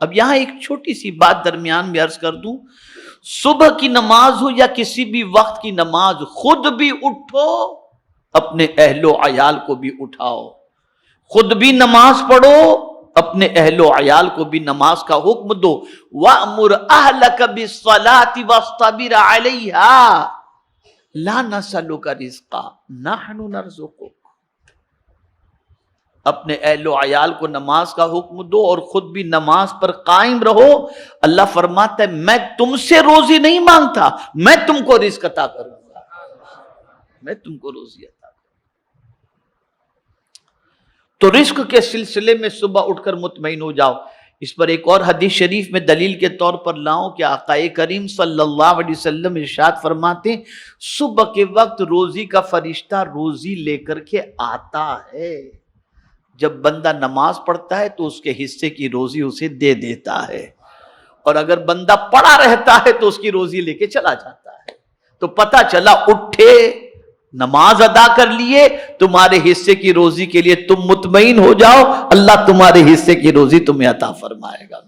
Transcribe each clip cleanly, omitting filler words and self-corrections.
اب یہاں ایک چھوٹی سی بات درمیان میں عرض کر دوں، صبح کی نماز ہو یا کسی بھی وقت کی نماز، خود بھی اٹھو، اپنے اہل و عیال کو بھی اٹھاؤ، خود بھی نماز پڑھو، اپنے اہل و عیال کو بھی نماز کا حکم دو۔ وَأْمُرْ أَهْلَكَ بِالصَّلَاةِ وَاصْطَبِرْ عَلَيْهَا لَا نَسْأَلُكَ رِزْقًا نَحْنُ نَرْزُقُكَ۔ اپنے اہل و عیال کو نماز کا حکم دو اور خود بھی نماز پر قائم رہو۔ اللہ فرماتا ہے میں تم سے روزی نہیں مانگتا، میں تم کو رزق عطا کروں گا، میں تم کو روزی عطا کروں گا۔ تو رزق کے سلسلے میں صبح اٹھ کر مطمئن ہو جاؤ۔ اس پر ایک اور حدیث شریف میں دلیل کے طور پر لاؤں کہ آقا کریم صلی اللہ علیہ وسلم ارشاد فرماتے ہیں صبح کے وقت روزی کا فرشتہ روزی لے کر کے آتا ہے، جب بندہ نماز پڑھتا ہے تو اس کے حصے کی روزی اسے دے دیتا ہے، اور اگر بندہ پڑا رہتا ہے تو اس کی روزی لے کے چلا جاتا ہے۔ تو پتہ چلا اٹھے، نماز ادا کر لیے، تمہارے حصے کی روزی کے لیے تم مطمئن ہو جاؤ، اللہ تمہارے حصے کی روزی تمہیں عطا فرمائے گا۔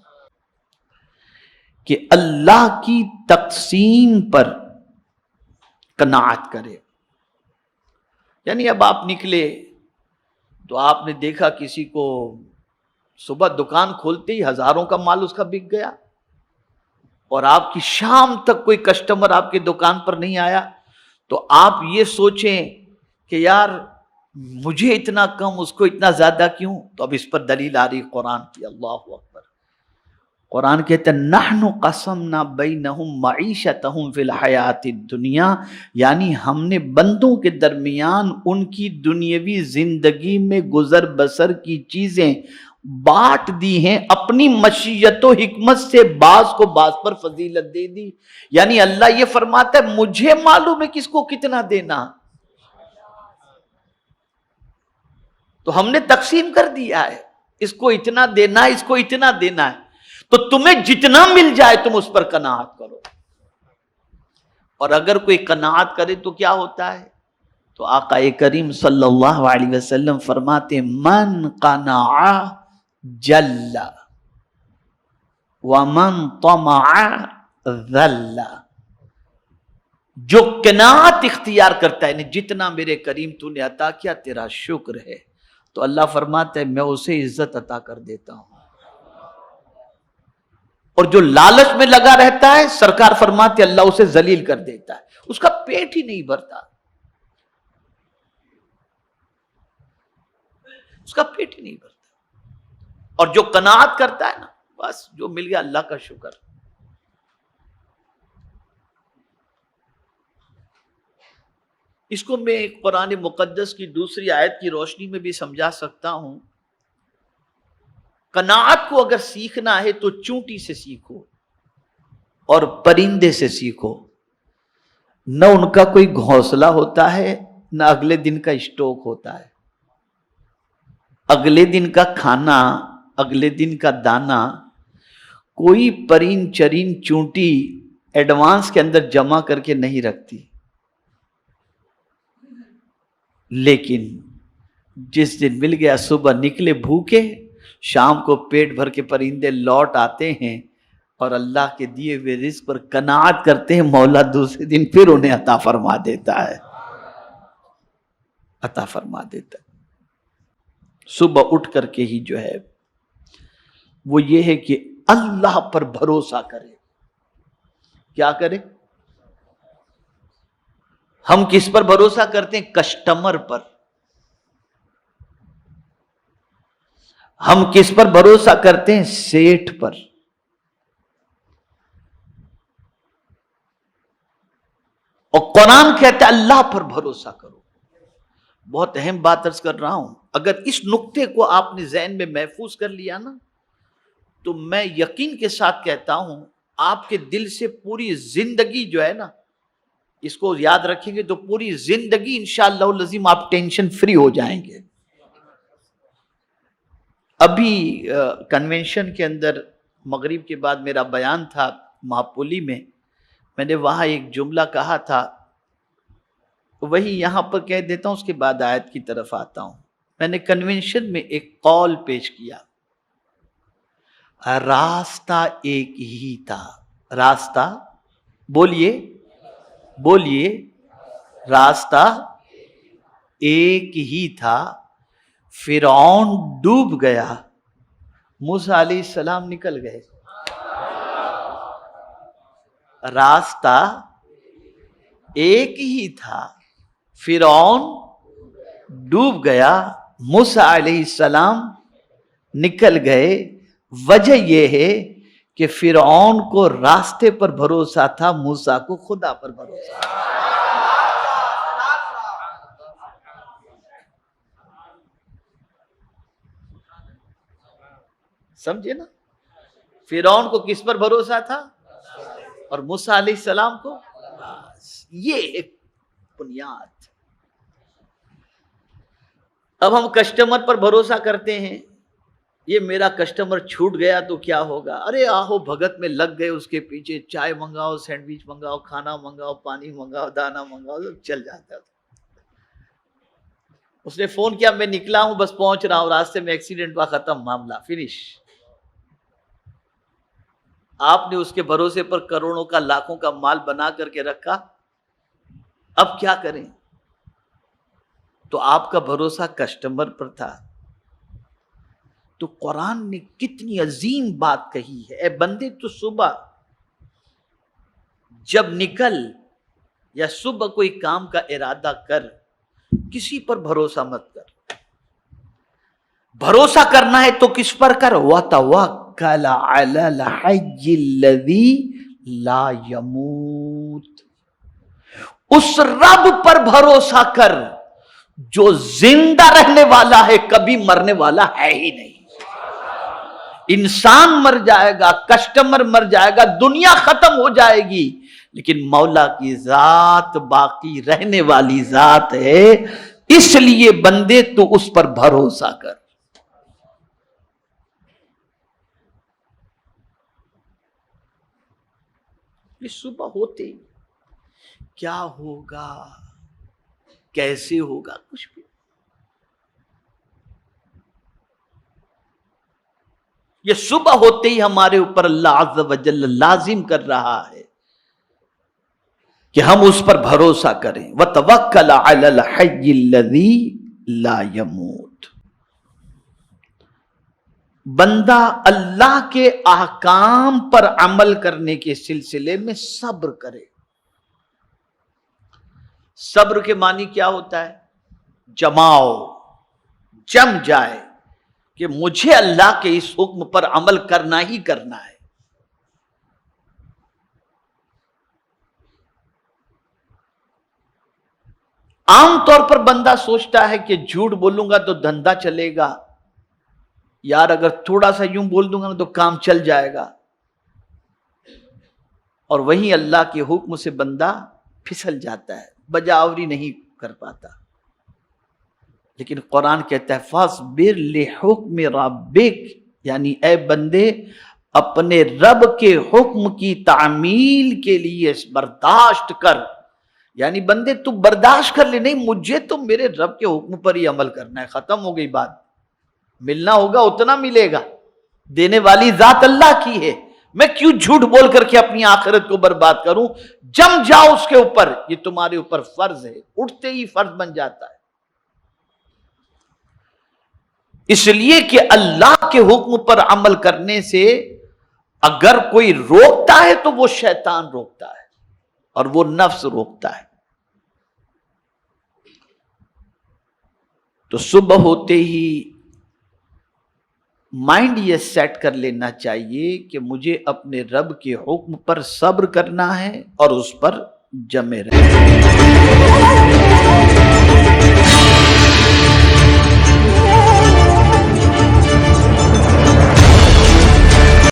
کہ اللہ کی تقسیم پر قناعت کرے۔ یعنی اب آپ نکلے تو آپ نے دیکھا کسی کو صبح دکان کھولتے ہی ہزاروں کا مال اس کا بک گیا، اور آپ کی شام تک کوئی کسٹمر آپ کی دکان پر نہیں آیا، تو آپ یہ سوچیں کہ یار مجھے اتنا کم اس کو اتنا زیادہ کیوں؟ تو اب اس پر دلیل آ رہی قرآن کی، اللہ اکبر۔ قرآن کہتا ہے نحن قسمنا بینہم معیشتہم فی الحیات الدنیا، یعنی ہم نے بندوں کے درمیان ان کی دنیاوی زندگی میں گزر بسر کی چیزیں بانٹ دی ہیں، اپنی مشیت و حکمت سے بعض کو بعض پر فضیلت دے دی۔ یعنی اللہ یہ فرماتا ہے مجھے معلوم ہے کس کو کتنا دینا، تو ہم نے تقسیم کر دیا ہے، اس کو اتنا دینا ہے، اس کو اتنا دینا ہے، تو تمہیں جتنا مل جائے تم اس پر قناعت کرو۔ اور اگر کوئی قناعت کرے تو کیا ہوتا ہے؟ تو آقا کریم صلی اللہ علیہ وسلم فرماتے من قنع جل ومن طمع ذل۔ جو قناعت اختیار کرتا ہے، یعنی جتنا میرے کریم تو نے عطا کیا تیرا شکر ہے، تو اللہ فرماتا ہے میں اسے عزت عطا کر دیتا ہوں۔ اور جو لالچ میں لگا رہتا ہے سرکار فرماتے اللہ اسے ذلیل کر دیتا ہے، اس کا پیٹ ہی نہیں بھرتا، اس کا پیٹ ہی نہیں بھرتا۔ اور جو قناعت کرتا ہے نا، بس جو مل گیا اللہ کا شکر۔ اس کو میں قرآن مقدس کی دوسری آیت کی روشنی میں بھی سمجھا سکتا ہوں۔ قناعت کو اگر سیکھنا ہے تو چونٹی سے سیکھو اور پرندے سے سیکھو۔ نہ ان کا کوئی گھونسلہ ہوتا ہے، نہ اگلے دن کا اسٹاک ہوتا ہے، اگلے دن کا کھانا، اگلے دن کا دانا کوئی پرین چرین چونٹی ایڈوانس کے اندر جمع کر کے نہیں رکھتی۔ لیکن جس دن مل گیا صبح نکلے بھوکے، شام کو پیٹ بھر کے پرندے لوٹ آتے ہیں اور اللہ کے دیے ہوئے رزق پر قناعت کرتے ہیں، مولا دوسرے دن پھر انہیں عطا فرما دیتا ہے، عطا فرما دیتا ہے۔ صبح اٹھ کر کے ہی جو ہے وہ یہ ہے کہ اللہ پر بھروسہ کرے۔ کیا کرے؟ ہم کس پر بھروسہ کرتے ہیں؟ کسٹمر پر۔ ہم کس پر بھروسہ کرتے ہیں؟ سیٹھ پر۔ اور قرآن کہتا ہے اللہ پر بھروسہ کرو۔ بہت اہم بات عرض کر رہا ہوں، اگر اس نقطے کو آپ نے ذہن میں محفوظ کر لیا نا، تو میں یقین کے ساتھ کہتا ہوں آپ کے دل سے پوری زندگی جو ہے نا، اس کو یاد رکھیں گے تو پوری زندگی انشاءاللہ العظیم آپ ٹینشن فری ہو جائیں گے۔ ابھی کنونشن کے اندر مغرب کے بعد میرا بیان تھا ماپولی میں نے وہاں ایک جملہ کہا تھا، وہی یہاں پر کہہ دیتا ہوں، اس کے بعد آیت کی طرف آتا ہوں۔ میں نے کنونشن میں ایک قول پیش کیا، راستہ ایک ہی تھا. راستہ بولیے بولیے راستہ ایک ہی تھا. فرعون ڈوب گیا, موسیٰ علیہ السلام نکل گئے. راستہ ایک ہی تھا, فرعون ڈوب گیا, موسیٰ علیہ السلام نکل گئے. وجہ یہ ہے کہ فرعون کو راستے پر بھروسہ تھا, موسیٰ کو خدا پر بھروسہ تھا. سمجھے نا؟ فرعون کو کس پر بھروسہ تھا اور موسیٰ علیہ السلام کو؟ یہ ایک بنیاد. اب ہم کسٹمر پر بھروسہ کرتے ہیں, یہ میرا کسٹمر چھوٹ گیا تو کیا ہوگا, ارے آہو بھگت میں لگ گئے اس کے پیچھے, چائے منگاؤ, سینڈوچ منگاؤ, کھانا منگاؤ, پانی منگاؤ, دانا منگاؤ, سب چل جاتا ہے. اس نے فون کیا, میں نکلا ہوں, بس پہنچ رہا ہوں, راستے میں ایکسیڈنٹ ہوا, ختم معاملہ, فنش. آپ نے اس کے بھروسے پر کروڑوں کا لاکھوں کا مال بنا کر کے رکھا, اب کیا کریں؟ تو آپ کا بھروسہ کسٹمر پر تھا. تو قرآن نے کتنی عظیم بات کہی ہے, اے بندے تو صبح جب نکل یا صبح کوئی کام کا ارادہ کر, کسی پر بھروسہ مت کر. بھروسہ کرنا ہے تو کس پر کر؟ وَتَوَكَّلَ عَلَى الْحَيِّ الَّذِي لَا يَمُوتُ, اس رب پر بھروسہ کر جو زندہ رہنے والا ہے, کبھی مرنے والا ہے ہی نہیں. انسان مر جائے گا, کسٹمر مر جائے گا, دنیا ختم ہو جائے گی, لیکن مولا کی ذات باقی رہنے والی ذات ہے. اس لیے بندے تو اس پر بھروسہ کر. یہ صبح ہوتے کیا ہوگا, کیسے ہوگا, کچھ بھی. یہ صبح ہوتے ہی ہمارے اوپر اللہ عز و جل لازم کر رہا ہے کہ ہم اس پر بھروسہ کریں. وَتَوَكَّلَ عَلَى الْحَيِّ الَّذِي لَا يَمُوتُ. بندہ اللہ کے احکام پر عمل کرنے کے سلسلے میں صبر کرے. صبر کے معنی کیا ہوتا ہے؟ جماؤ, جم جائے کہ مجھے اللہ کے اس حکم پر عمل کرنا ہی کرنا ہے. عام طور پر بندہ سوچتا ہے کہ جھوٹ بولوں گا تو دھندا چلے گا, یار اگر تھوڑا سا یوں بول دوں گا تو کام چل جائے گا, اور وہیں اللہ کے حکم سے بندہ پھسل جاتا ہے, بجاوری نہیں کر پاتا. لیکن قرآن کہتا ہے فاصبر لحکم ربک, یعنی اے بندے اپنے رب کے حکم کی تعمیل کے لیے برداشت کر. یعنی بندے تو برداشت کر لے, نہیں مجھے تو میرے رب کے حکم پر ہی عمل کرنا ہے, ختم ہو گئی بات. ملنا ہوگا اتنا ملے گا, دینے والی ذات اللہ کی ہے, میں کیوں جھوٹ بول کر کے اپنی آخرت کو برباد کروں. جم جاؤ اس کے اوپر, یہ تمہارے اوپر فرض ہے, اٹھتے ہی فرض بن جاتا ہے. اس لیے کہ اللہ کے حکم پر عمل کرنے سے اگر کوئی روکتا ہے تو وہ شیطان روکتا ہے اور وہ نفس روکتا ہے. تو صبح ہوتے ہی مائنڈ یہ سیٹ کر لینا چاہیے کہ مجھے اپنے رب کے حکم پر صبر کرنا ہے اور اس پر جمے رہنا ہے.